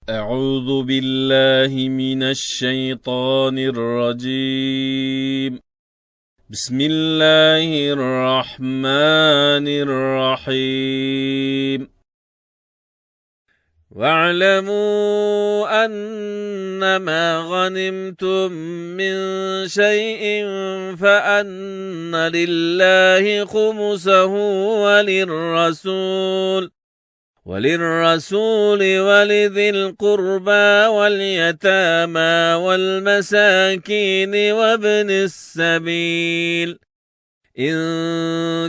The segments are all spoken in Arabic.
أعوذ بالله من الشيطان الرجيم. بسم الله الرحمن الرحيم. واعلموا أنما غنمتم من شيء فأن لله خمسه وللرسول ولذي القربى واليتامى والمساكين وابن السبيل إن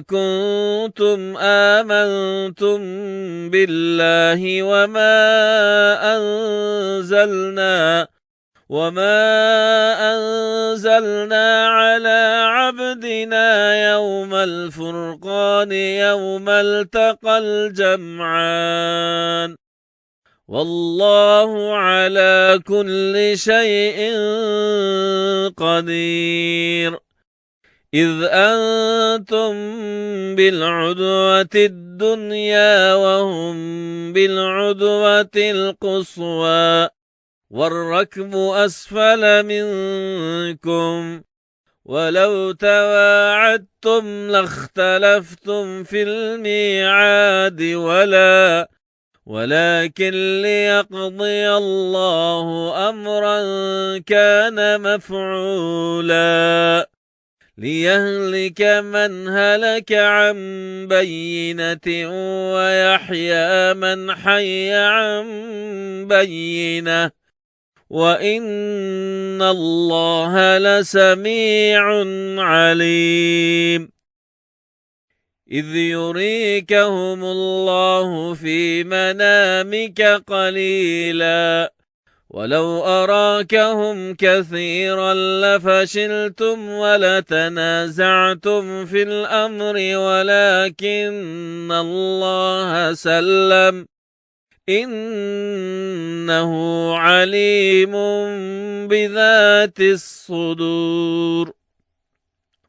كنتم آمنتم بالله وما أنزلنا على عبدنا يوم الفرقان يوم التقى الجمعان والله على كل شيء قدير. إذ أنتم بالعدوة الدنيا وهم بالعدوة القصوى والركب أسفل منكم ولو تواعدتم لاختلفتم في الميعاد ولكن ليقضي الله أمرا كان مفعولا ليهلك من هلك عن بينة ويحيى من حي عن بينة وإن الله لسميع عليم. إذ يريكهم الله في منامك قليلا ولو أراكهم كثيرا لفشلتم ولتنازعتم في الأمر ولكن الله سلم إنه عليم بذات الصدور.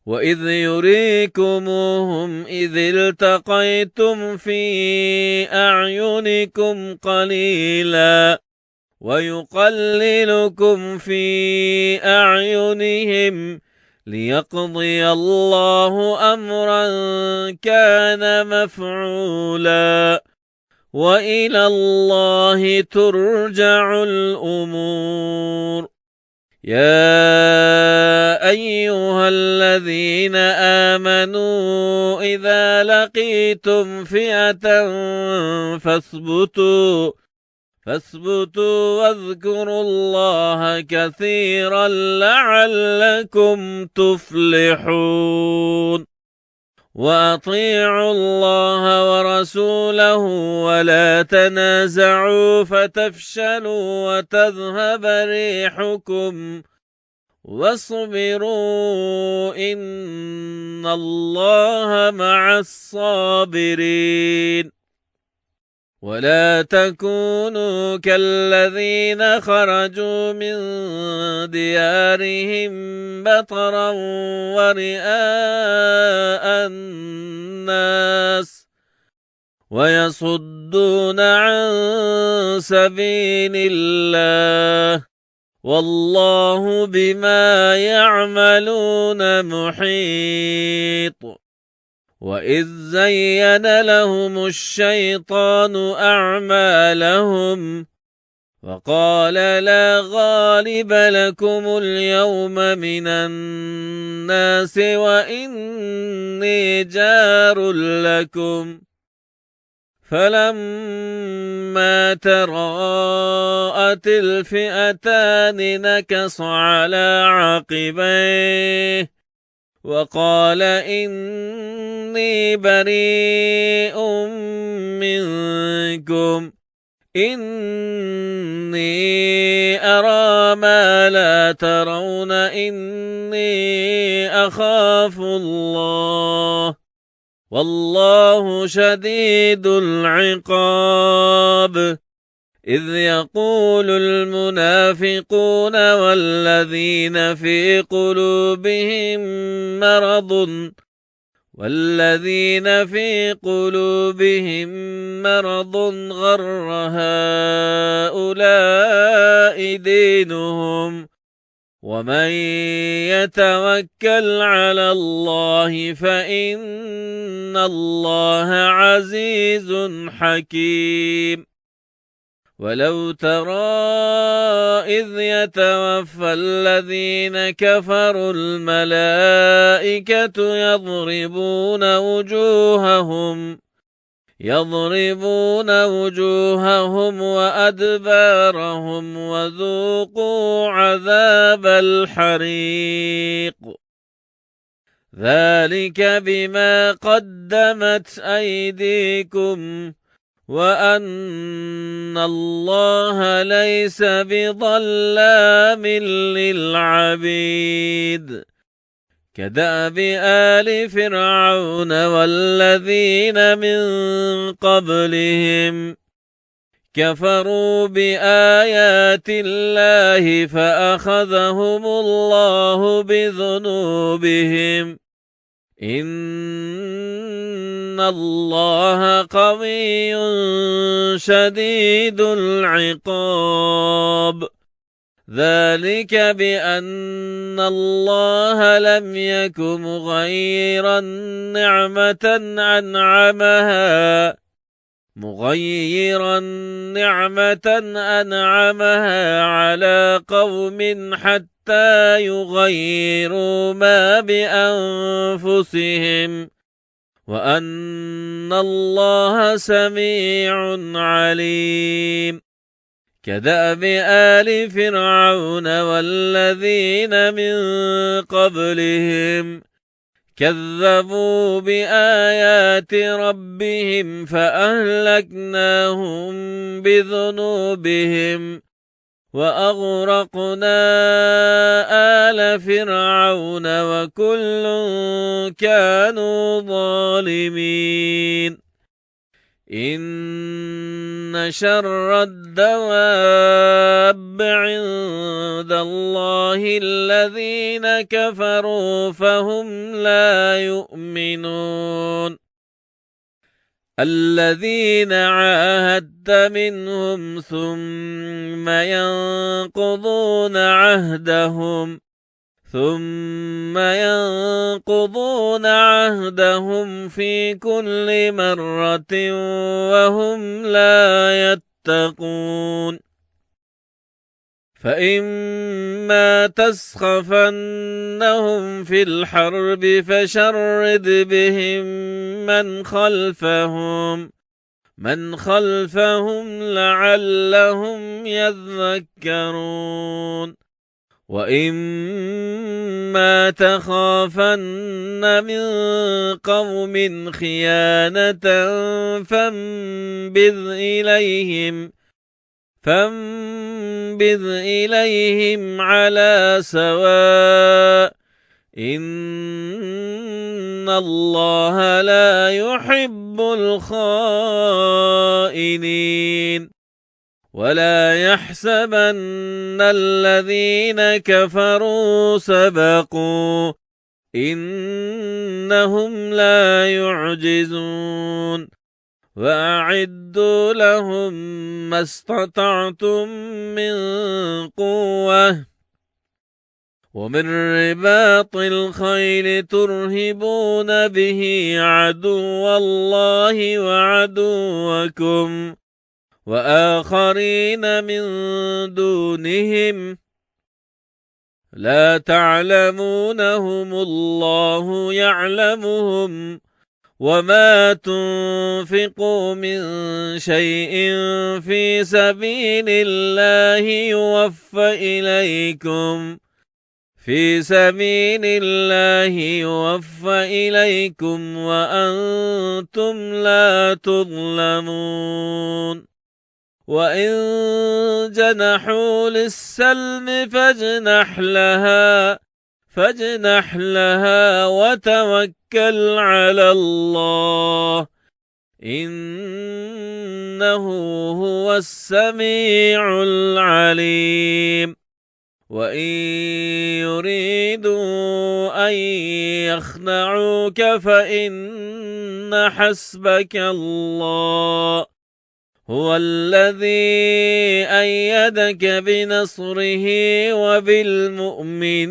وإذ يريكموهم إذ التقيتم في أعينكم قليلا ويقللكم في أعينهم ليقضي الله أمرا كان مفعولا وإلى الله ترجع الأمور. يا أيها الذين آمنوا إذا لقيتم فئة فاثبتوا واذكروا الله كثيرا لعلكم تفلحون. وأطيعوا الله ورسوله ولا تنازعوا فتفشلوا وتذهب ريحكم واصبروا إن الله مع الصابرين. ولا تكونوا كالذين خرجوا من ديارهم بطرا ورئاء الناس ويصدون عن سبيل الله والله بما يعملون محيط. وإذ زين لهم الشيطان أعمالهم وقال لا غالب لكم اليوم من الناس وإني جار لكم فلما تراءت الفئتان نكص على عقبيه وقال إني بريء منكم إني أرى ما لا ترون إني أخاف الله والله شديد العقاب. إذ يقول المنافقون والذين في قلوبهم مرض والذين في قلوبهم مرض غر هؤلاء دينهم ومن يتوكل على الله فإن الله عزيز حكيم. ولو ترى إذ يتوفى الذين كفروا الملائكة يضربون وجوههم وأدبارهم وذوقوا عذاب الحريق ذلك بما قدمت أيديكم وأن الله ليس بظلام للعبيد. كدأب آل فرعون والذين من قبلهم كفروا بآيات الله فأخذهم الله بذنوبهم إن الله قوي شديد العقاب. ذلك بأن الله لم يك مغيرا نعمة أنعمها على قوم حتى يغيروا ما بأنفسهم وأن الله سميع عليم. كدأب آل فرعون والذين من قبلهم كذبوا بآيات ربهم فأهلكناهم بذنوبهم وأغرقنا آل فرعون وكل كانوا ظالمين. إن شر الدواب عند الله الذين كفروا فهم لا يؤمنون. الذين عاهدت منهم ثم ينقضون عهدهم في كل مرة وهم لا يتقون. فإما تسخفنهم في الحرب فشرد بهم من خلفهم لعلهم يذكرون. وإما تخافن من قوم خيانة فانبذ إليهم على سواء إن الله لا يحب الخائنين. ولا يحسبن الذين كفروا سبقوا إنهم لا يعجزون. وأعدوا لهم ما استطعتم من قوة ومن رباط الخيل ترهبون به عدو الله وعدوكم وآخرين من دونهم لا تعلمونهم الله يعلمهم وما تنفقوا من شيء في سبيل الله يوفى إليكم وأنتم لا تظلمون. وإن جنحوا للسلم فاجنح لها وتوكل على الله إنه هو السميع العليم. وإن يريدوا أن يخنعوك فإن حسبك الله هو الذي أيدك بنصره وبالمؤمنين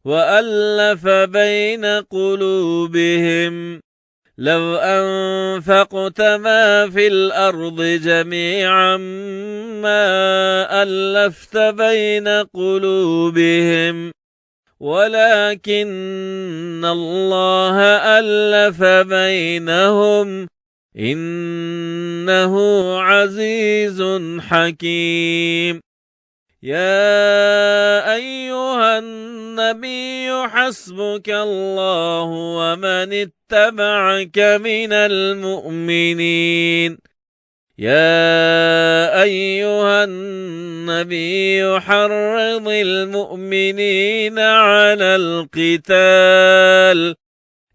وألف بين قلوبهم لو أنفقت ما في الأرض جميعا ما ألفت بين قلوبهم ولكن الله ألف بينهم إنه عزيز حكيم يا أيها النبي حسبك الله ومن اتبعك من المؤمنين يا أيها النبي حرض المؤمنين على القتال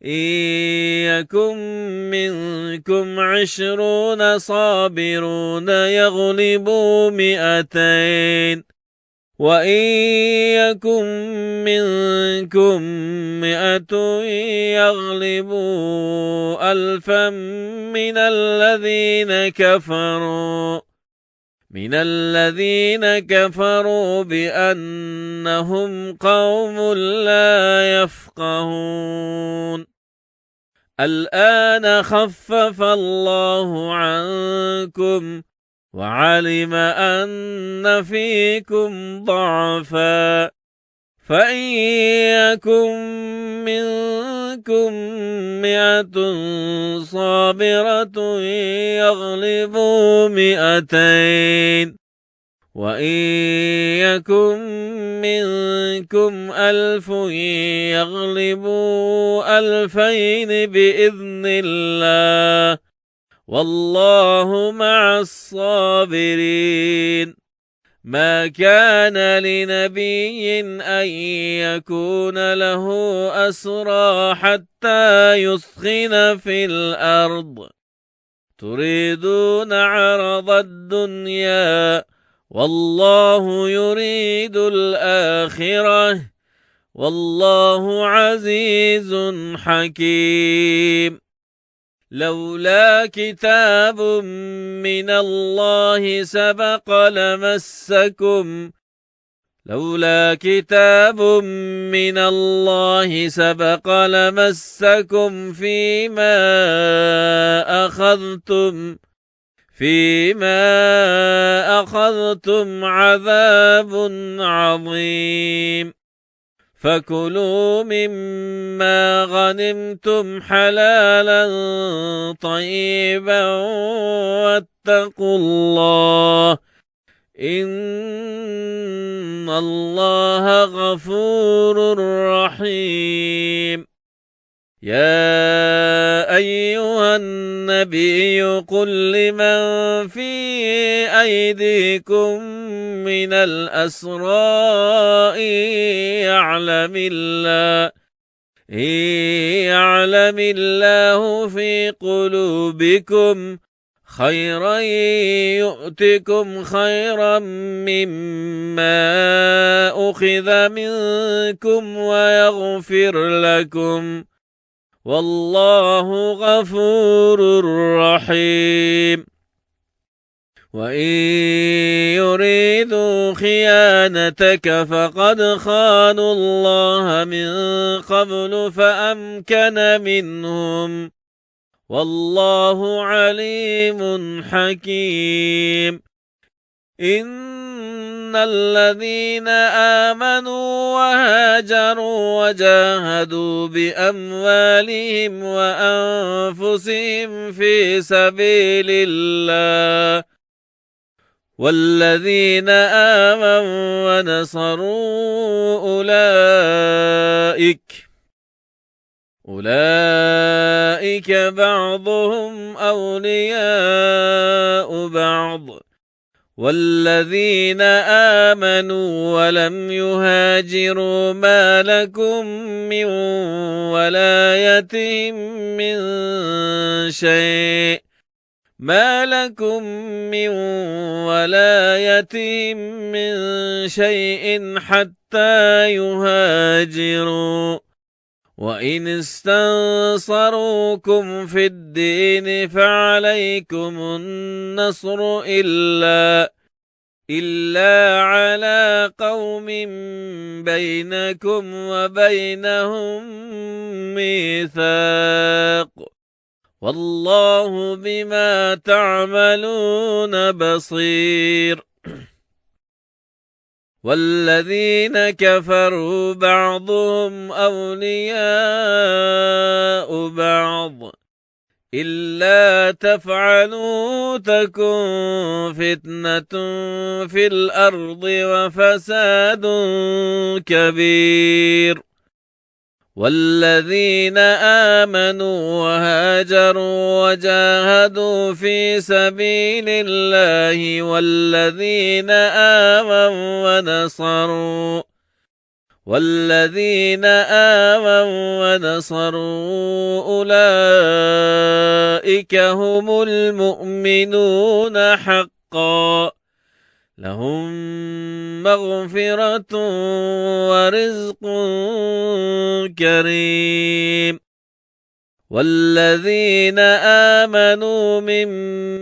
إن يكن منكم 20 صابرون يغلبوا 200 وإن يكن منكم 100 يغلبوا 1000 من الذين كفروا بأنهم قوم لا يفقهون الآن خفف الله عنكم وعلم أن فيكم ضعفا فإن يكن منكم 100 صابرة يغلبوا 200 وإن يكن منكم 1000 يغلبوا 2000 بإذن الله والله مع الصابرين ما كان لنبي أن يكون له أسرى حتى يثخن في الأرض تريدون عرض الدنيا والله يريد الآخرة والله عزيز حكيم لولا كتاب من الله سبق لمسكم فيما أخذتم عذاب عظيم فكلوا مما غنمتم حلالا طيبا واتقوا الله إن الله غفور رحيم يا أيها النبي قل لمن في أيديكم من الأسرى إن يعلم الله في قلوبكم خيرا يؤتكم خيرا مما أخذ منكم ويغفر لكم والله غفور رحيم وإن يريدوا خيانتك فقد خانوا الله من قبل فأمكن منهم والله عليم حكيم إن الذين آمنوا وهاجروا وجاهدوا بأموالهم وأنفسهم في سبيل الله والذين آمنوا ونصروا أولئك بعضهم أولياء بعض والذين آمنوا ولم يهاجروا ما لكم من ولايتهم من شيء حتى يهاجروا وإن استنصروكم في الدين فعليكم النصر إلا على قوم بينكم وبينهم ميثاق والله بما تعملون بصير. والذين كفروا بعضهم أولياء بعض إلا تفعلوا تكن فتنة في الأرض وفساد كبير. والذين آمنوا وهاجروا وجاهدوا في سبيل الله والذين آمنوا ونصروا أولئك هم المؤمنون حقا لهم مغفرة ورزق كريم. والذين آمنوا من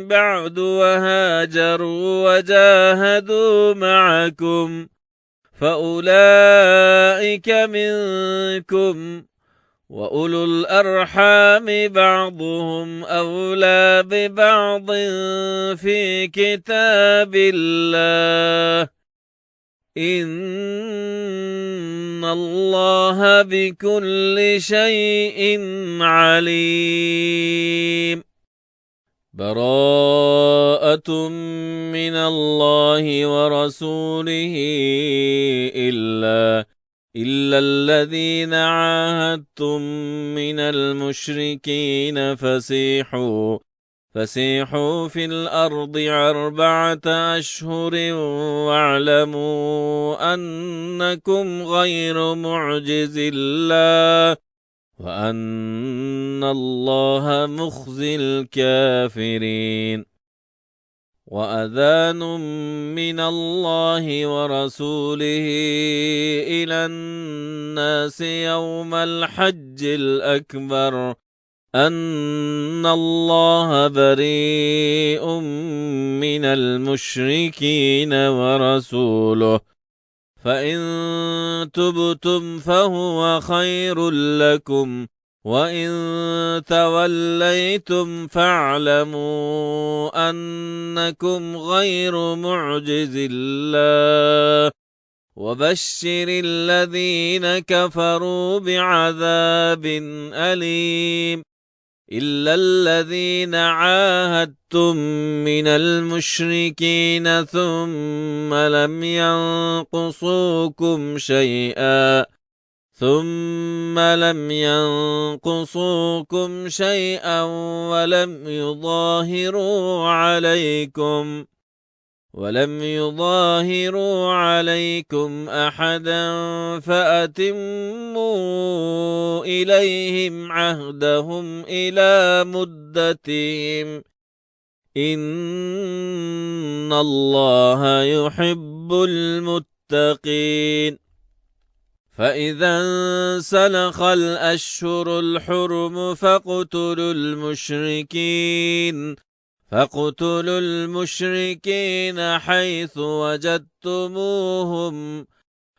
بعد وهاجروا وجاهدوا معكم فأولئك منكم وأولو الأرحام بعضهم أولى ببعض في كتاب الله إن الله بكل شيء عليم. براءة من الله ورسوله إلا الذين عاهدتم من المشركين فسيحوا في الأرض 4 أشهر واعلموا أنكم غير معجز الله وأن الله مخزي الكافرين. وأذان من الله ورسوله إلى الناس يوم الحج الأكبر أن الله بريء من المشركين ورسوله فإن تبتم فهو خير لكم وإن توليتم فاعلموا أنكم غير معجز الله وبشر الذين كفروا بعذاب أليم. إلا الذين عاهدتم من المشركين ثم لم ينقصوكم شيئا ولم يظاهروا عليكم أحدا فأتموا إليهم عهدهم إلى مدتهم إن الله يحب المتقين. فإذا انسلخ الأشهر الحرم فاقتلوا المشركين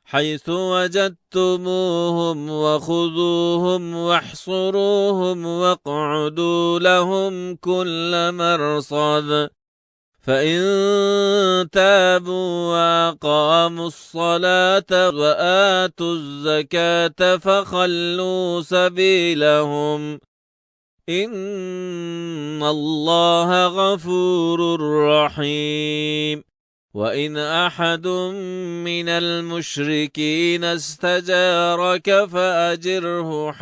حيث وجدتموهم وخذوهم واحصروهم واقعدوا لهم كل مرصد فإن تابوا وأقاموا الصلاة وآتوا الزكاة فخلوا سبيلهم إن الله غفور رحيم. وإن أحد من المشركين استجارك فأجره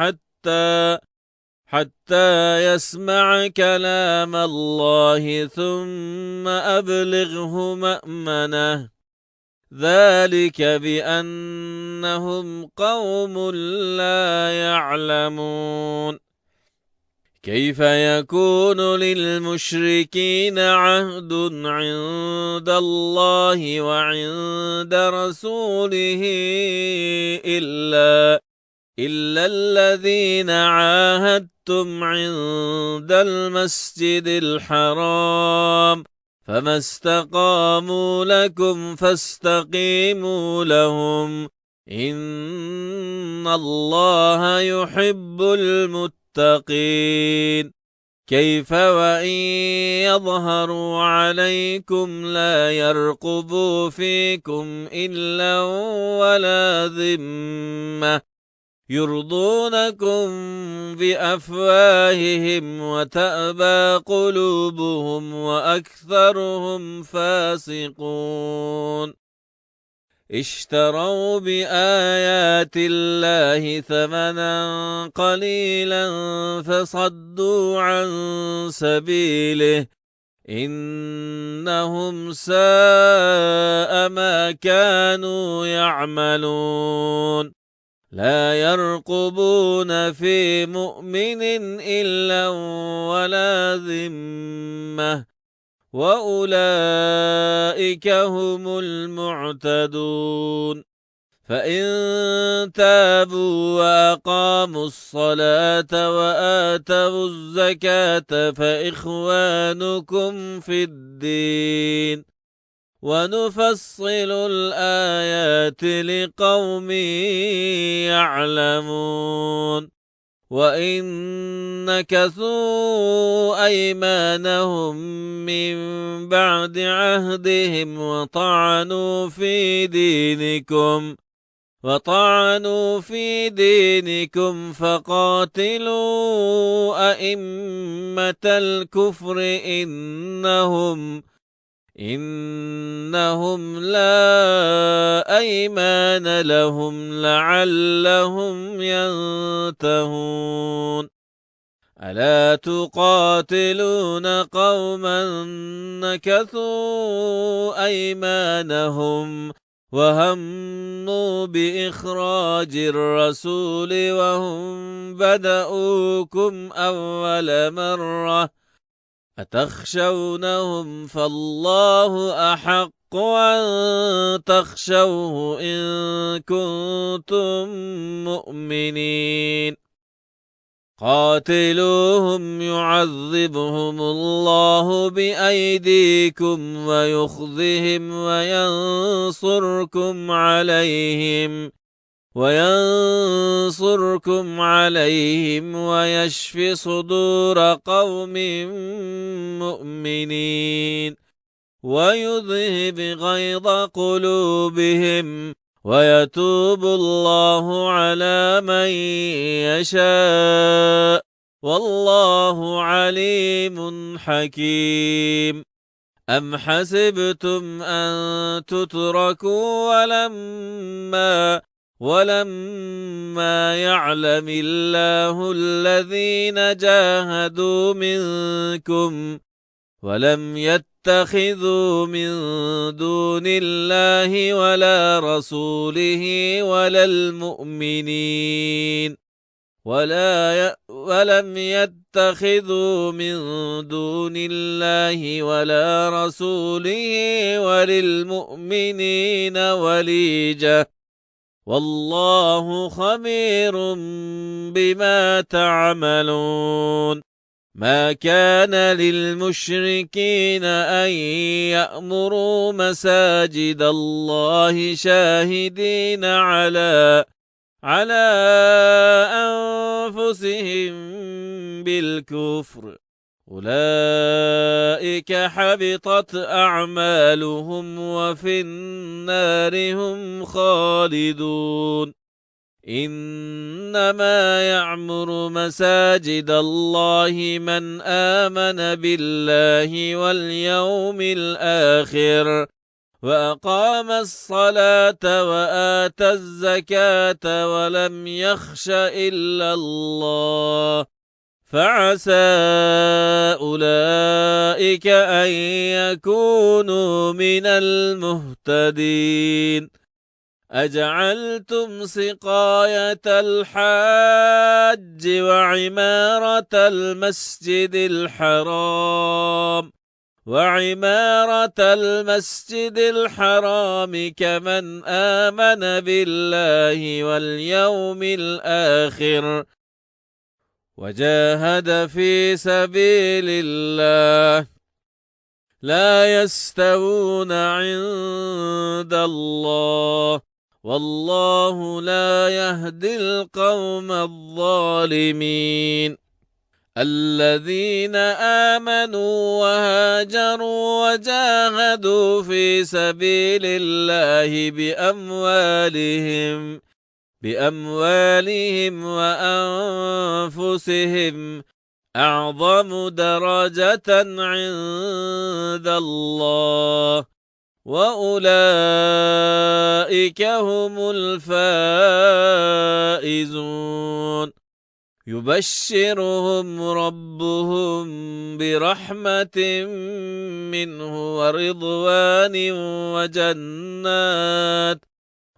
حتى يسمع كلام الله ثم أبلغه مأمنه ذلك بأنهم قوم لا يعلمون. كيف يكون للمشركين عهد عند الله وعند رسوله إلا الذين عاهدتم عند المسجد الحرام فما استقاموا لكم فاستقيموا لهم إن الله يحب المتقين كيف وإن يظهروا عليكم لا يرقبوا فيكم إلا ولا ذمة يرضونكم بأفواههم وتأبى قلوبهم وأكثرهم فاسقون اشتروا بآيات الله ثمنا قليلا فصدوا عن سبيله إنهم ساء ما كانوا يعملون لا يرقبون في مؤمن إلا ولا ذمة وأولئك هم المعتدون فإن تابوا وأقاموا الصلاة وآتوا الزكاة فإخوانكم في الدين ونفصل الآيات لقوم يعلمون وإن نكثوا أيمانهم من بعد عهدهم وطعنوا في دينكم فقاتلوا أئمة الكفر إنهم لا أيمان لهم لعلهم ينتهون ألا تقاتلون قوما نكثوا أيمانهم وهموا بإخراج الرسول وهم بدؤوكم أول مرة أتخشونهم فالله أحق أن تخشوه إن كنتم مؤمنين قاتلوهم يعذبهم الله بأيديكم ويخزهم وينصركم عليهم ويشف صدور قوم مؤمنين ويذهب غيظ قلوبهم ويتوب الله على من يشاء والله عليم حكيم أم حسبتم أن تتركوا ولما يعلم الله الذين جاهدوا منكم ولم يتخذوا من دون الله ولا رسوله ولا المؤمنين ولم يتخذوا من دون الله ولا رسوله وللمؤمنين وليجة والله خبير بما تعملون ما كان للمشركين أن يأمروا مساجد الله شاهدين على أنفسهم بالكفر أولئك حبطت أعمالهم وفي النار هم خالدون إنما يعمر مساجد الله من آمن بالله واليوم الآخر وأقام الصلاة وآتى الزكاة ولم يخش إلا الله فعسى أولئك أن يكونوا من المهتدين أجعلتم سقاية الحاج وعمارة المسجد الحرام وعمارة المسجد الحرام كمن آمن بالله واليوم الآخر وجاهد في سبيل الله لا يستوون عند الله والله لا يهدي القوم الظالمين الذين آمنوا وهاجروا وجاهدوا في سبيل الله بأموالهم وأنفسهم أعظم درجة عند الله وأولئك هم الفائزون يبشرهم ربهم برحمة منه ورضوان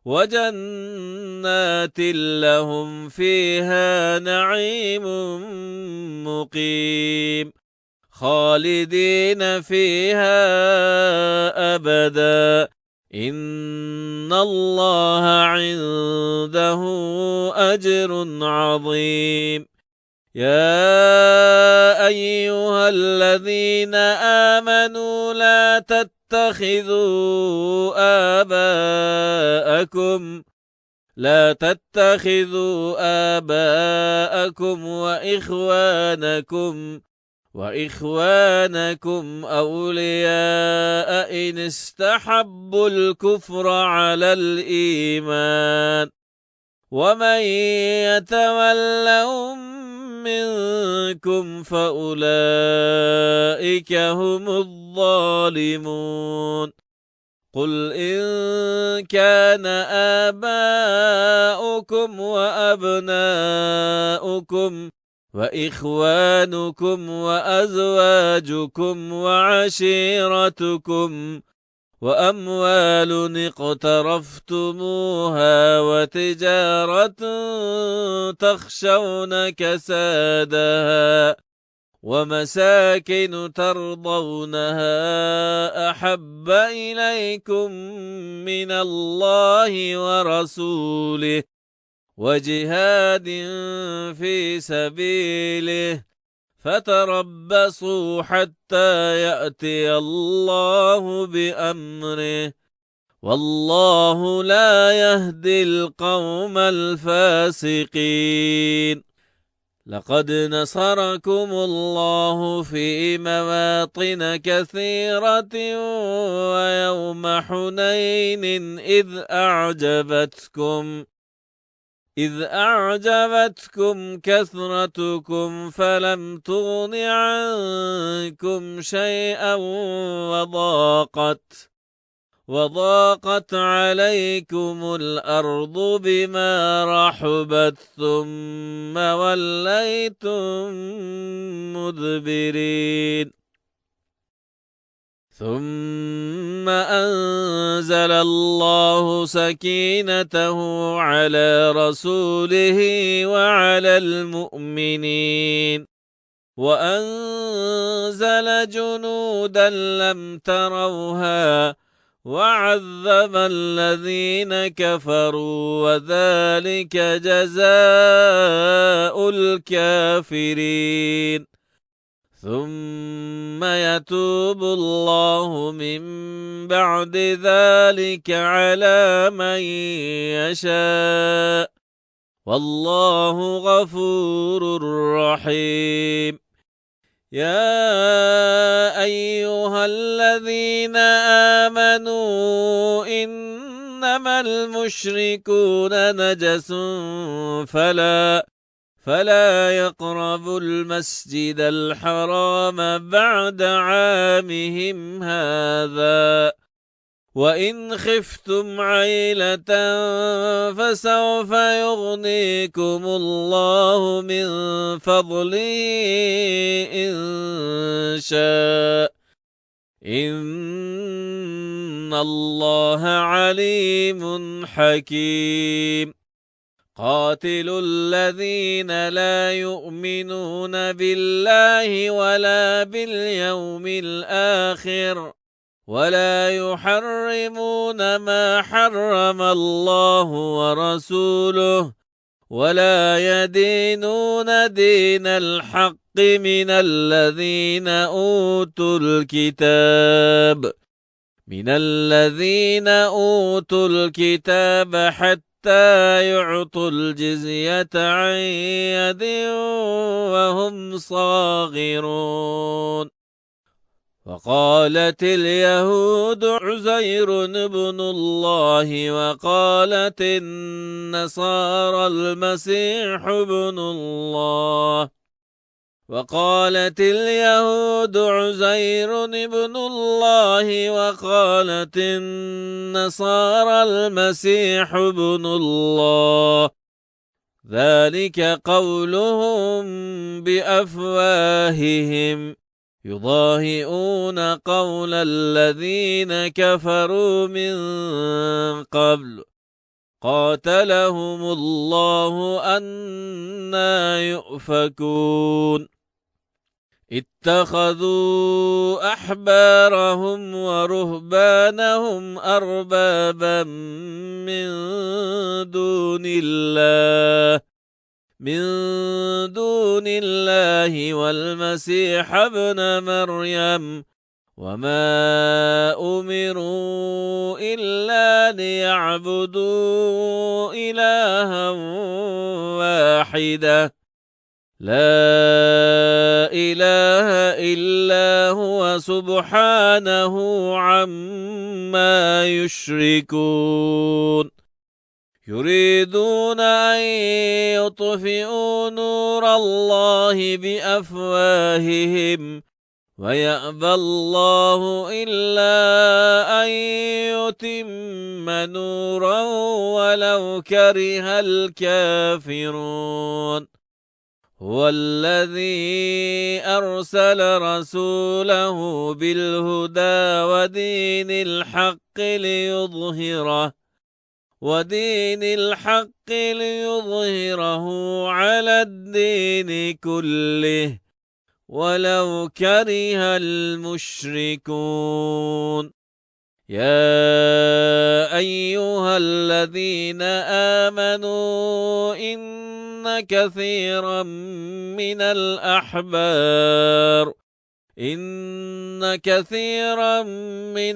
وجنات لهم فيها نعيم مقيم خالدين فيها أبدا إن الله عنده أجر عظيم يا أيها الذين آمنوا لا تتخذوا آباءكم وإخوانكم أولياء إن استحبوا الكفر على الإيمان ومن يتولهم منكم فأولئك هم الظالمون قل إن كان آباؤكم وأبناؤكم وإخوانكم وأزواجكم وعشيرتكم وأموال اقترفتموها وتجارة تخشون كسادها ومساكن ترضونها أحب إليكم من الله ورسوله وجهاد في سبيله فتربصوا حتى يأتي الله بأمره والله لا يهدي القوم الفاسقين لقد نصركم الله في مواطن كثيرة ويوم حنين إذ أعجبتكم كثرتكم فلم تغن عنكم شيئا وضاقت عليكم الأرض بما رحبت ثم وليتم مدبرين ثم أنزل الله سكينته على رسوله وعلى المؤمنين وأنزل جنودا لم تروها وعذب الذين كفروا وذلك جزاء الكافرين ثم يتوب الله من بعد ذلك على من يشاء والله غفور رحيم يا أيها الذين آمنوا إنما المشركون نجس فلا يقربوا المسجد الحرام بعد عامهم هذا وإن خفتم عيلة فسوف يغنيكم الله من فضله إن شاء إن الله عليم حكيم قاتلوا الذين لا يؤمنون بالله ولا باليوم الآخر ولا يحرمون ما حرم الله ورسوله ولا يدينون دين الحق من الذين أوتوا الكتاب حتى يعطوا الجزية عن يد وهم صاغرون. وقالت اليهود عزير ابن الله وقالت النصارى المسيح ابن الله وقالت اليهود عزير ابن الله وقالت النصارى المسيح ابن الله ذلك قولهم بأفواههم يضاهئون قول الذين كفروا من قبل قاتلهم الله أنى يؤفكون. اتخذوا أحبارهم ورهبانهم أربابا من دون الله والمسيح ابن مريم وما أمروا إلا ليعبدوا إلها واحدة لا إله إلا هو سبحانه عما يشركون. يريدون أن يطفئوا نور الله بأفواههم ويأبى الله إلا أن يتم نوره ولو كره الكافرون. هو الذي أرسل رسوله بالهدى ودين الحق ليظهره على الدين كله ولو كره المشركون. يا أيها الذين آمنوا إن كثيرا من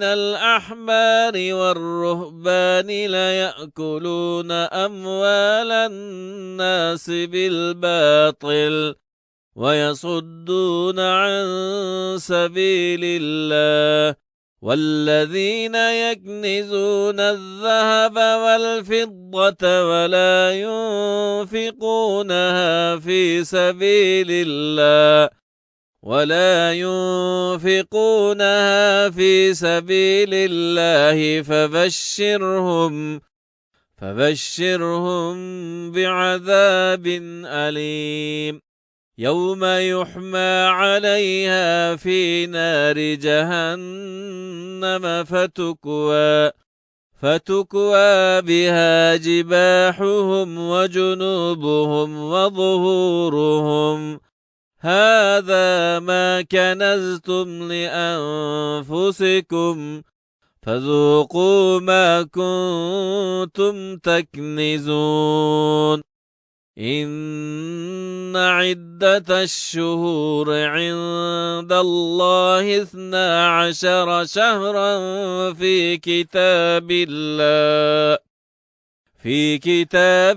الأحبار والرهبان ليأكلون أموال الناس بالباطل ويصدون عن سبيل الله والذين يكنزون الذهب والفضة ولا ينفقونها في سبيل الله فبشرهم بعذاب أليم. يوم يحمى عليها في نار جهنم فتكوى بها جباحهم وجنوبهم وظهورهم هذا ما كنزتم لأنفسكم فذوقوا ما كنتم تكنزون. إن عدة الشهور عند الله 12 شهرا في كتاب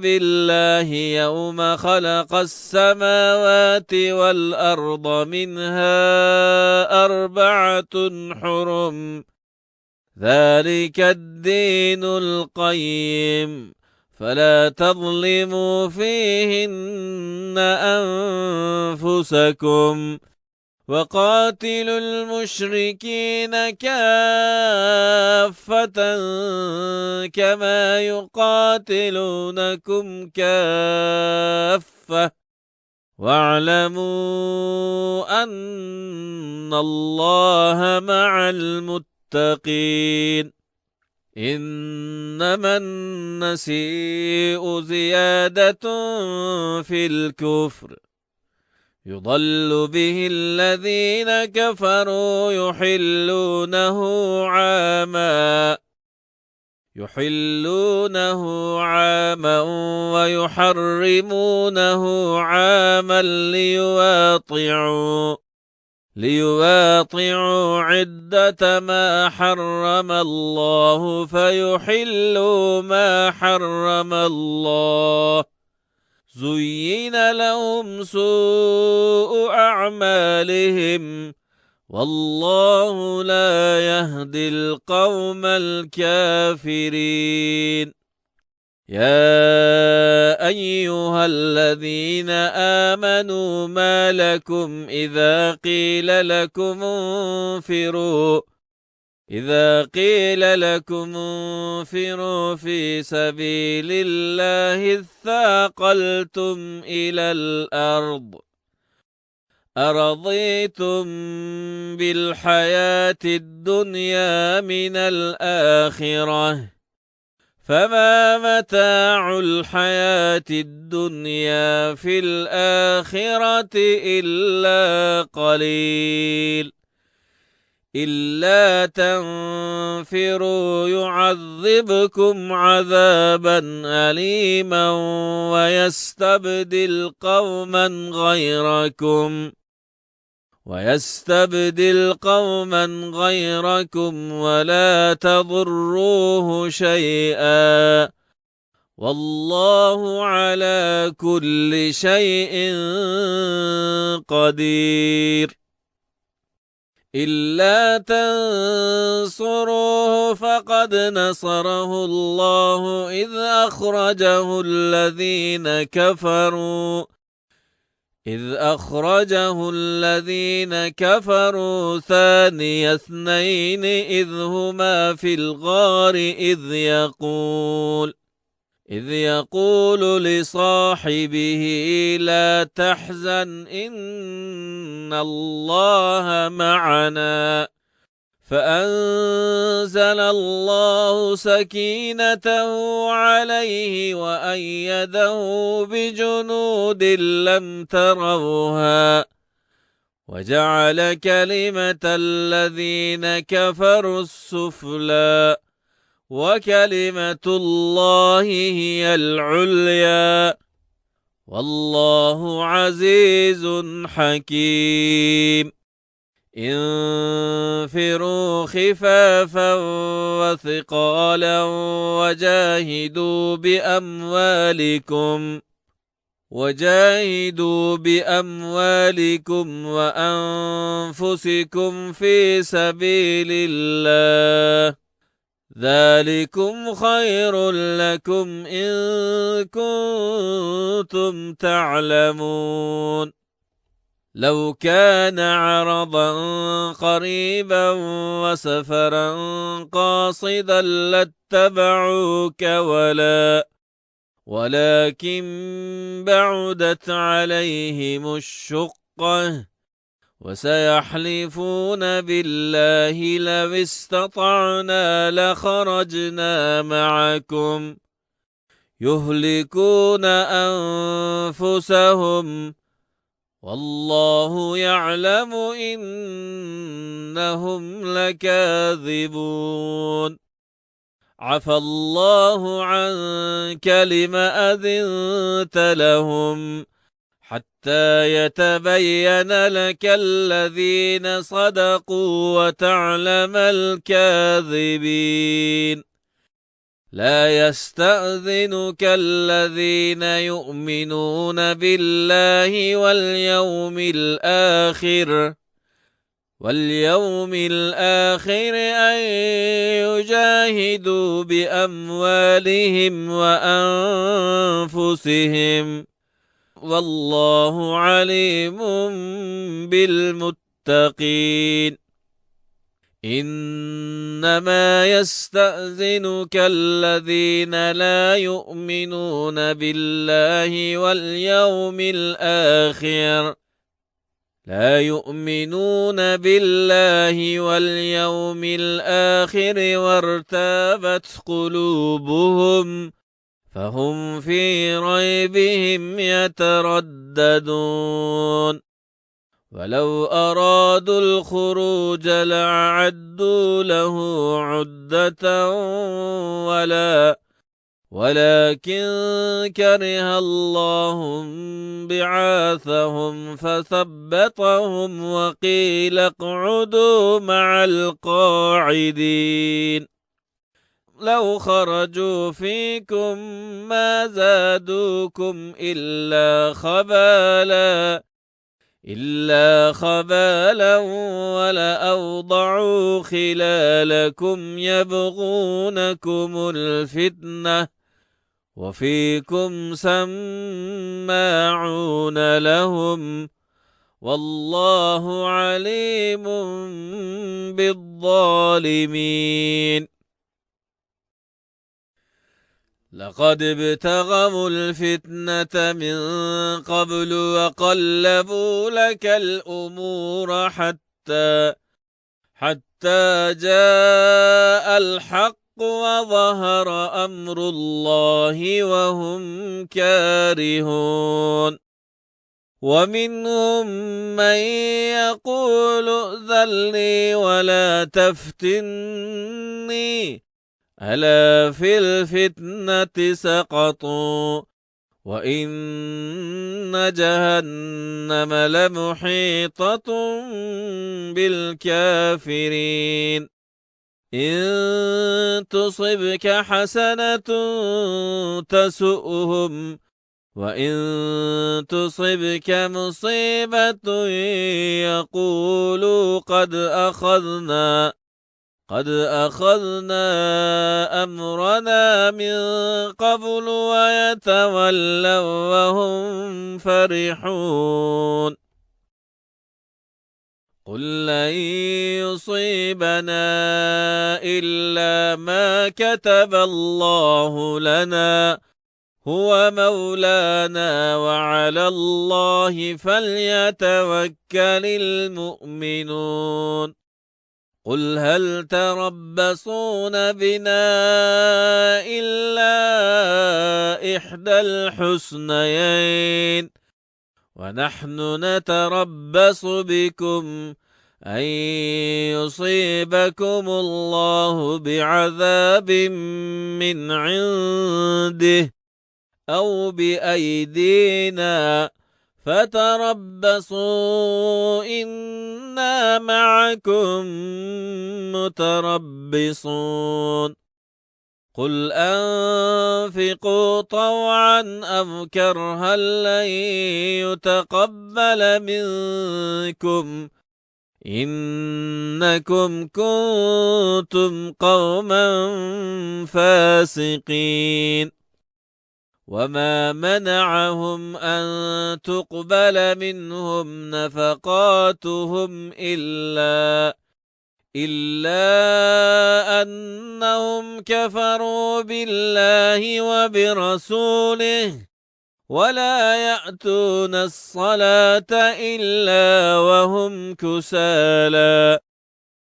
الله يوم خلق السماوات والأرض منها 4 حرم ذلك الدين القيم فلا تظلموا فيهن أنفسكم وقاتلوا المشركين كافة كما يقاتلونكم كافة واعلموا أن الله مع المتقين. إنما النسيء زيادة في الكفر يضل به الذين كفروا يحلونه عاما ويحرمونه عاما ليواطعوا عدة ما حرم الله فيحلوا ما حرم الله. زين لهم سوء أعمالهم والله لا يهدي القوم الكافرين. يا أيها الذين آمنوا ما لكم إذا قيل لكم انفروا في سبيل الله اثاقلتم إلى الأرض أرضيتم بالحياة الدنيا من الآخرة فما متاع الحياة الدنيا في الآخرة إلا قليل. إلا تنفروا يعذبكم عذابا أليما ويستبدل قوما غيركم ولا تضروه شيئا والله على كل شيء قدير. إلا تنصروه فقد نصره الله إذ أخرجه الذين كفروا ثاني اثنين إذ هما في الغار إذ يقول لصاحبه لا تحزن إن الله معنا فأنزل الله سكينته عليه وأيده بجنود لم تروها وجعل كلمة الذين كفروا السفلى وكلمة الله هي العليا والله عزيز حكيم. انفروا خفافا وثقالا وجاهدوا بأموالكم وأنفسكم في سبيل الله ذلكم خير لكم إن كنتم تعلمون. لو كان عرضا قريبا وسفرا قاصدا لاتبعوك ولكن بعدت عليهم الشقة وسيحلفون بالله لو استطعنا لخرجنا معكم يهلكون أنفسهم والله يعلم إنهم لكاذبون. عفى الله عنك لم أذنت لهم حتى يتبين لك الذين صدقوا وتعلم الكاذبين. لا يستأذنك الذين يؤمنون بالله واليوم الآخر أن يجاهدوا بأموالهم وأنفسهم والله عليم بالمتقين. إنما يستأذنك الذين لا يؤمنون بالله واليوم الآخر لا يؤمنون بالله واليوم الآخر وارتابت قلوبهم فهم في ريبهم يترددون ولو أرادوا الخروج لأعدوا له عدة ولكن كره الله بعاثهم فثبطهم وقيل اقعدوا مع القاعدين لو خرجوا فيكم ما زادوكم إلا خبالا ولأوضعوا خلالكم يبغونكم الفتنة وفيكم سماعون لهم والله عليم بالظالمين لقد ابتغوا الفتنة من قبل وقلبوا لك الأمور حتى جاء الحق وظهر أمر الله وهم كارهون ومنهم من يقول ائذن لي ولا تفتني ألا في الفتنة سقطوا وإن جهنم لمحيطة بالكافرين إن تصبك حسنة تسؤهم وإن تصبك مصيبة يقولوا قد أخذنا أمرنا من قبل ويتولوا وهم فرحون قل لن يصيبنا إلا ما كتب الله لنا هو مولانا وعلى الله فليتوكل المؤمنون قل هل تربصون بنا إلا إحدى الحسنيين ونحن نتربص بكم أن يصيبكم الله بعذاب من عنده أو بأيدينا فتربصوا إنا معكم متربصون قل أنفقوا طوعا أو كرها لن يتقبل منكم إنكم كنتم قوما فاسقين وما منعهم أن تقبل منهم نفقاتهم إلا أنهم كفروا بالله وبرسوله ولا يأتون الصلاة إلا وهم كسالى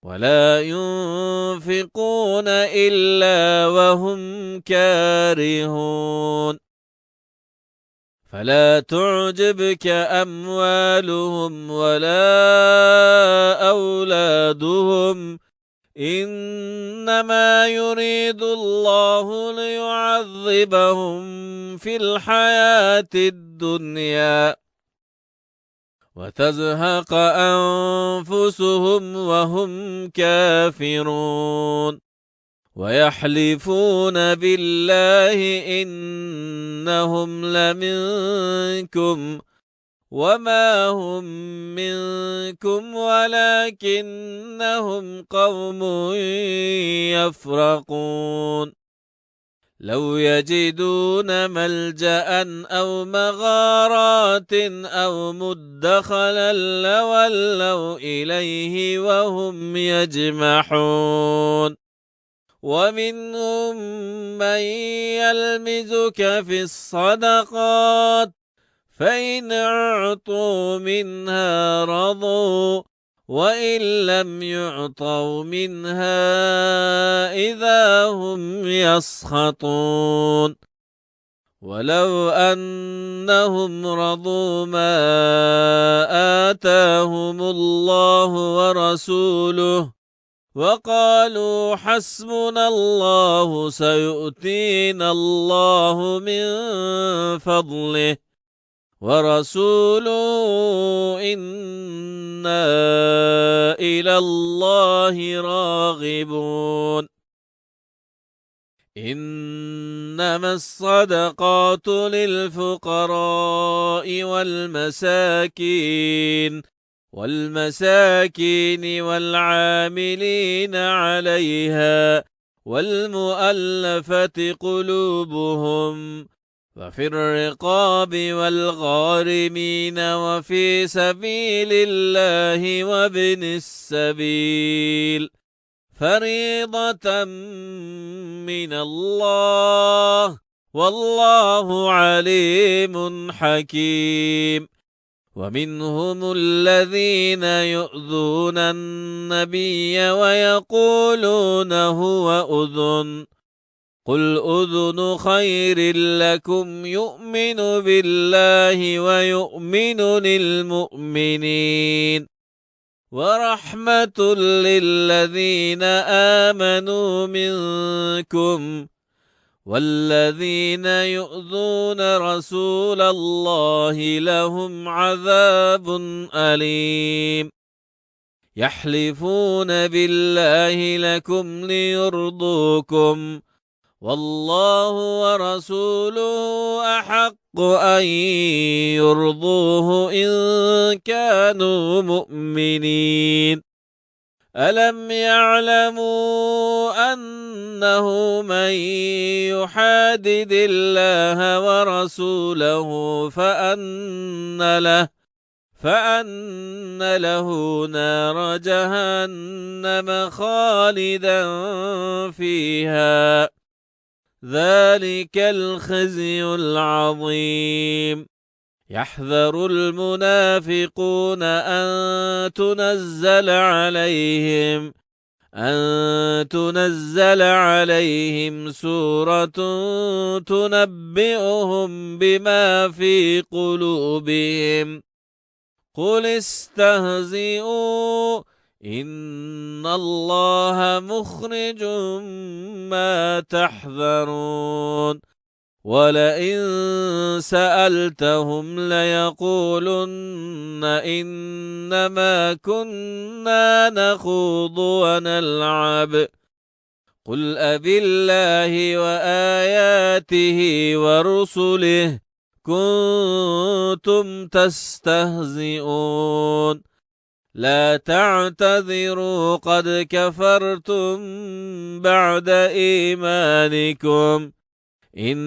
ولا ينفقون إلا وهم كارهون فلا تعجبك أموالهم ولا أولادهم إنما يريد الله ليعذبهم في الحياة الدنيا وتزهق أنفسهم وهم كافرون ويحلفون بالله إنهم لمنكم وما هم منكم ولكنهم قوم يفرقون لو يجدون ملجأ أو مغارات أو مدخلا لولوا إليه وهم يجمحون ومنهم من يلمزك في الصدقات فإن أعطوا منها رضوا وإن لم يعطوا منها إذا هم يسخطون ولو أنهم رضوا ما آتاهم الله ورسوله وقالوا حسبنا الله سيؤتينا الله من فضله ورسوله إنا إلى الله راغبون إنما الصدقات للفقراء والمساكين والعاملين عليها والمؤلفة قلوبهم وفي الرقاب والغارمين وفي سبيل الله وابن السبيل فريضة من الله والله عليم حكيم ومنهم الذين يؤذون النبي ويقولون هو أذن قل أذن خير لكم يؤمن بالله ويؤمن للمؤمنين ورحمة للذين آمنوا منكم والذين يؤذون رسول الله لهم عذاب أليم يحلفون بالله لكم ليرضوكم والله ورسوله أحق أن يرضوه إن كانوا مؤمنين ألم يعلموا أنه من يحادد الله ورسوله فأن له نار جهنم خالدا فيها ذلك الخزي العظيم يحذر المنافقون أن تنزل عليهم سورة تنبئهم بما في قلوبهم قل استهزئوا إن الله مخرج ما تحذرون ولئن سألتهم ليقولن إنما كنا نخوض ونلعب قل أبالله وآياته ورسله كنتم تستهزئون لا تعتذروا قد كفرتم بعد إيمانكم إن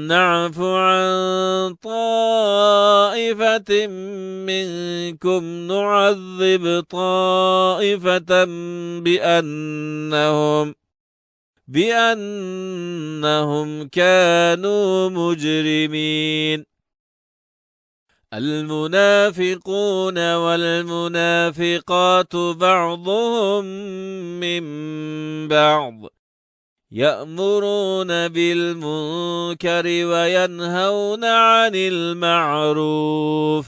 نعف عن طائفة منكم نعذب طائفة بأنهم كانوا مجرمين المنافقون والمنافقات بعضهم من بعض يأمرون بالمنكر وينهون عن المعروف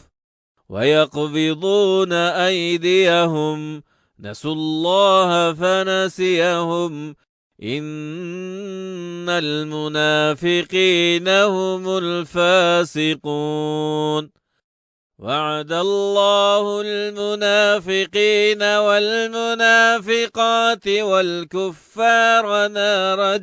ويقبضون أيديهم نسوا الله فنسيهم إن المنافقين هم الفاسقون وعد الله المنافقين والمنافقات والكفار نار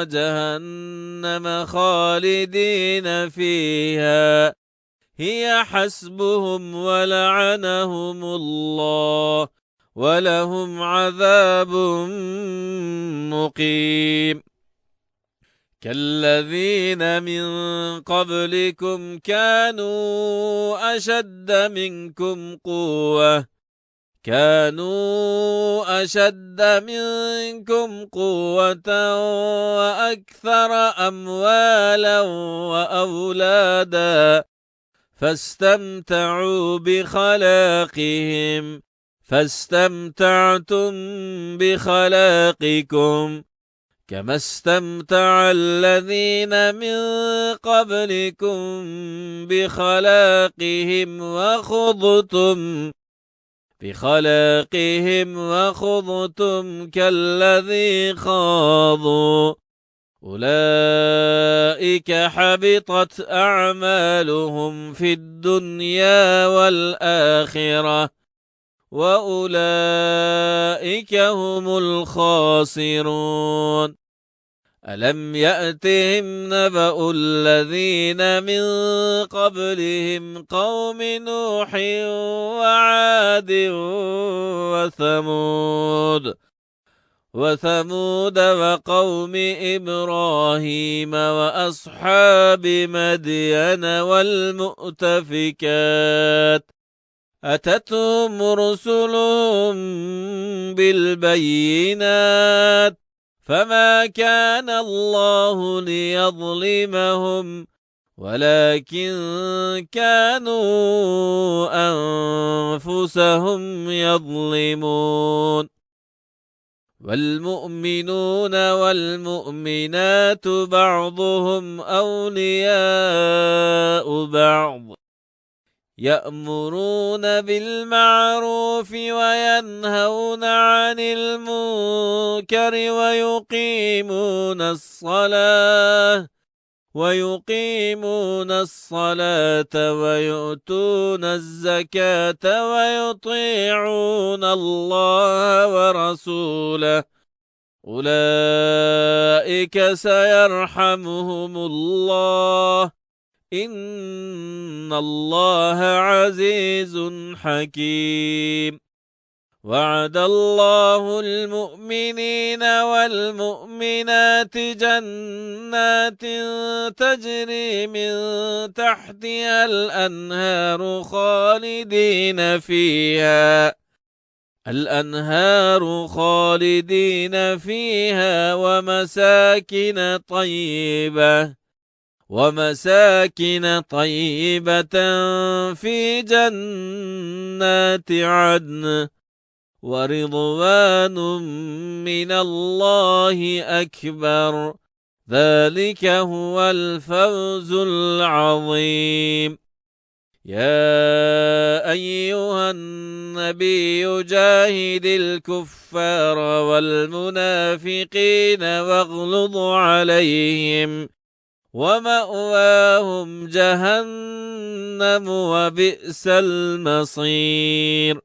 جهنم خالدين فيها هي حسبهم ولعنهم الله ولهم عذاب مقيم كالذين من قبلكم كانوا أشد منكم قوة كانوا أشد منكم قوة وأكثر أموالا وأولادا فاستمتعتم بخلاقكم كما استمتع الذين من قبلكم بخلاقهم وخضتم كالذي خاضوا أولئك حبطت أعمالهم في الدنيا والآخرة وأولئك هم الخاسرون ألم يأتهم نبأ الذين من قبلهم قوم نوح وعاد وثمود وقوم إبراهيم وأصحاب مدين والمؤتفكات أتتهم رسلهم بالبينات فما كان الله ليظلمهم ولكن كانوا أنفسهم يظلمون والمؤمنون والمؤمنات بعضهم أولياء بعض يأمرون بالمعروف وينهون عن المنكر ويقيمون الصلاة ويؤتون الزكاة ويطيعون الله ورسوله أولئك سيرحمهم الله إن الله عزيز حكيم وعد الله المؤمنين والمؤمنات جنات تجري من تحتها الأنهار خالدين فيها ومساكن طيبة في جنات عدن ورضوان من الله أكبر ذلك هو الفوز العظيم يا أيها النبي جاهد الكفار والمنافقين واغلظ عليهم ومأواهم جهنم وبئس المصير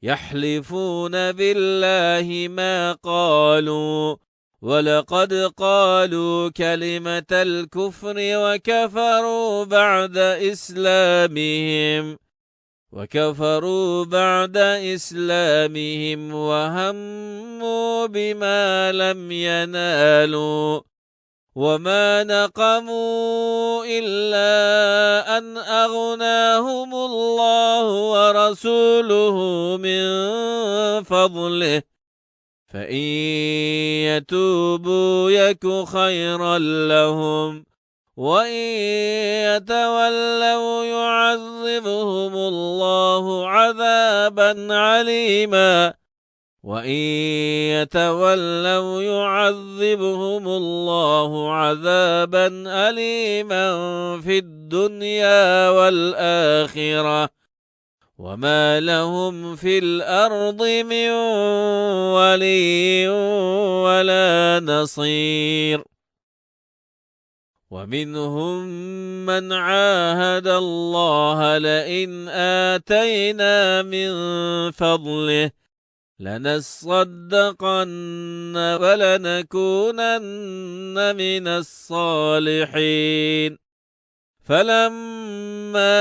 يحلفون بالله ما قالوا ولقد قالوا كلمة الكفر وكفروا بعد إسلامهم وهموا بما لم ينالوا وما نقموا إلا أن أغناهم الله ورسوله من فضله فإن يتوبوا يك خيرا لهم وإن يتولوا يعذبهم الله عذابا أليما في الدنيا والآخرة وما لهم في الأرض من ولي ولا نصير ومنهم من عاهد الله لئن آتينا من فضله لنصدقن ولنكونن من الصالحين فلما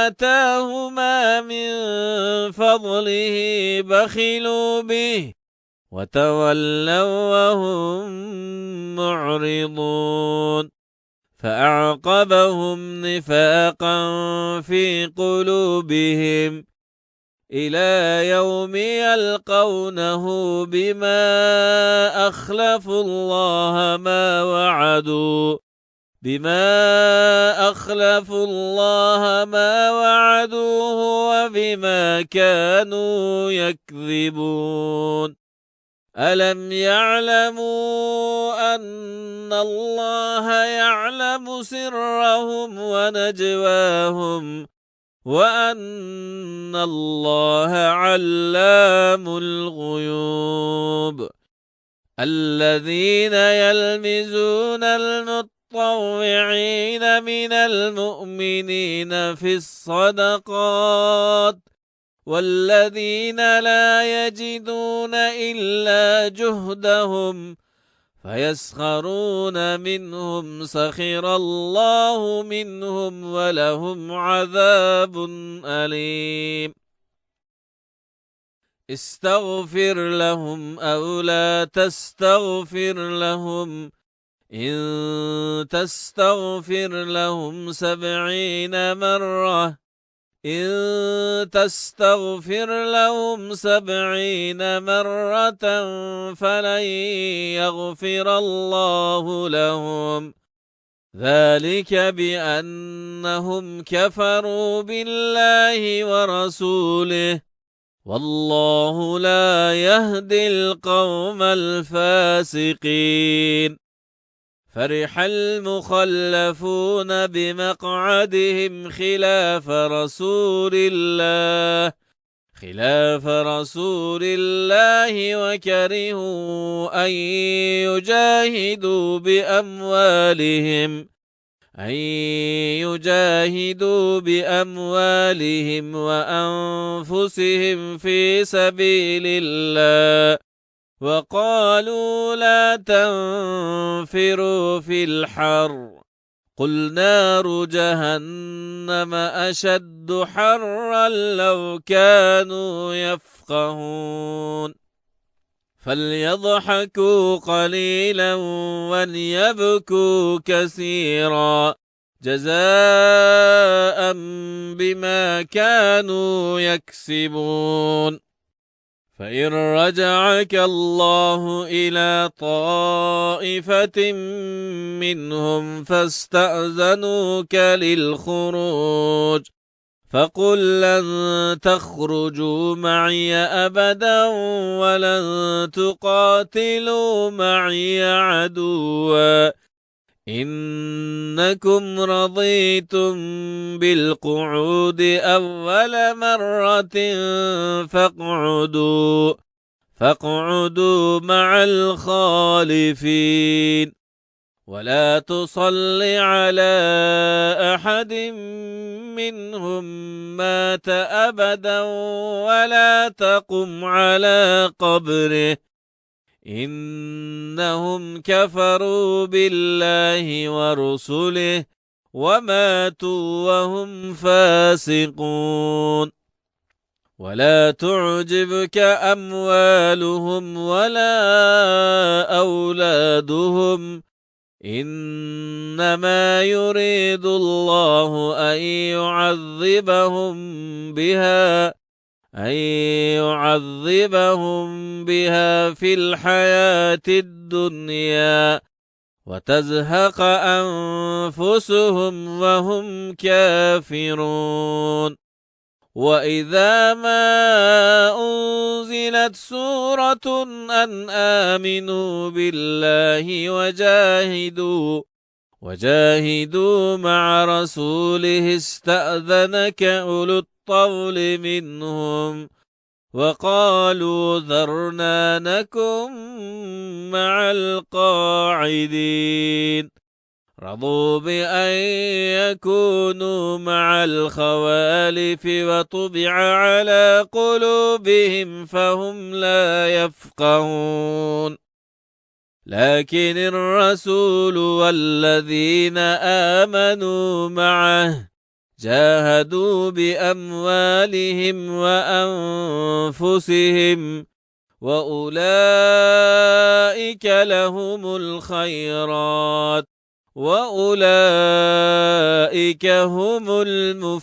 آتاهما من فضله بخلوا به وتولوا وهم معرضون فأعقبهم نفاقا في قلوبهم إلى يوم يلقونه بما أخلفوا الله ما وعدوا وعدوه وبما كانوا يكذبون ألم يعلموا أن الله يعلم سرهم ونجواهم وأن الله علام الغيوب الذين يلمزون المتطوعين من المؤمنين في الصدقات والذين لا يجدون إلا جهدهم فيسخرون منهم سخر الله منهم ولهم عذاب أليم استغفر لهم أو لا تستغفر لهم إن تستغفر لهم 70 مرة فلن يغفر الله لهم ذلك بأنهم كفروا بالله ورسوله والله لا يهدي القوم الفاسقين فرح المخلفون بمقعدهم خلاف رسول الله وكرهوا أن يجاهدوا بأموالهم وأنفسهم في سبيل الله وقالوا لا تنفروا في الحر قل نار جهنم أشد حرا لو كانوا يفقهون فليضحكوا قليلا وليبكوا كثيرا جزاء بما كانوا يكسبون فإن رجعك الله إلى طائفة منهم فاستأذنوك للخروج فقل لن تخرجوا معي أبدا ولن تقاتلوا معي عدوا إنكم رضيتم بالقعود أول مرة فاقعدوا مع الخالفين ولا تصل على أحد منهم مات أبدا ولا تقم على قبره إنهم كفروا بالله ورسله وماتوا وهم فاسقون ولا تعجبك أموالهم ولا أولادهم إنما يريد الله أن يعذبهم بها في الحياة الدنيا وتزهق أنفسهم وهم كافرون وإذا ما أنزلت سورة أن آمنوا بالله وجاهدوا مع رسوله استأذنك أولو الطول منهم وقالوا ذرنا نكن مع القاعدين رضوا بأن يكونوا مع الخوالف وطبع على قلوبهم فهم لا يفقهون لكن الرسول والذين آمنوا معه جاهدوا بأموالهم وأنفسهم وأولئك لهم الخيرات وأولئك هم المفلحون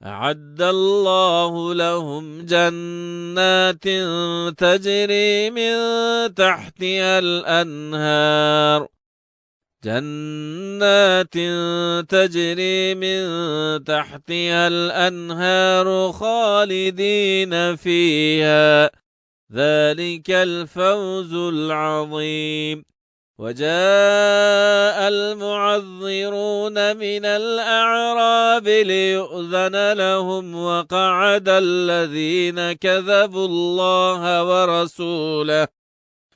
أعد الله لهم جنات تجري من تحتها الأنهار خالدين فيها ذلك الفوز العظيم. وجاء المعذرون من الأعراب ليؤذن لهم وقعد الذين كذبوا الله ورسوله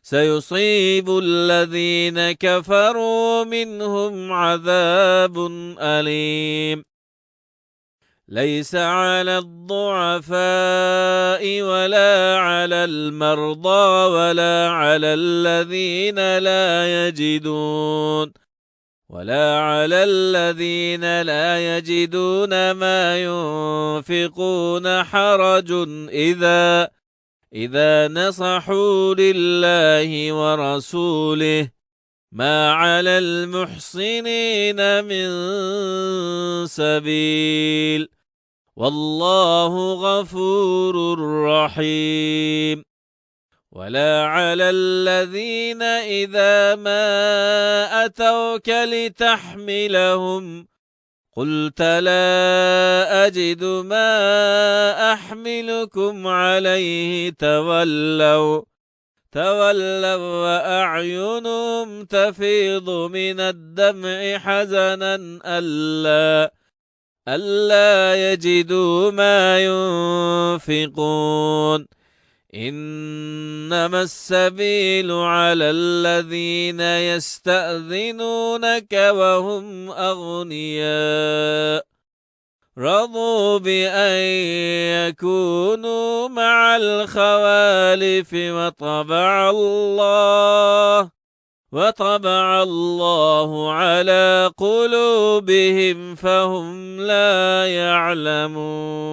سيصيب الذين كفروا منهم عذاب أليم. ليس على الضعفاء ولا على المرضى ولا على الذين لا يجدون ما ينفقون حرج إذا نصحوا لله ورسوله ما على المحسنين من سبيل والله غفور رحيم. ولا على الذين إذا ما أتوك لتحملهم قلت لا أجد ما أحملكم عليه تولوا وأعينهم تفيض من الدمع حزنا ألا يجدوا ما ينفقون. إنما السبيل على الذين يستأذنونك وهم أغنياء رضوا بأن يكونوا مع الخوالف وطبع الله على قلوبهم فهم لا يعلمون.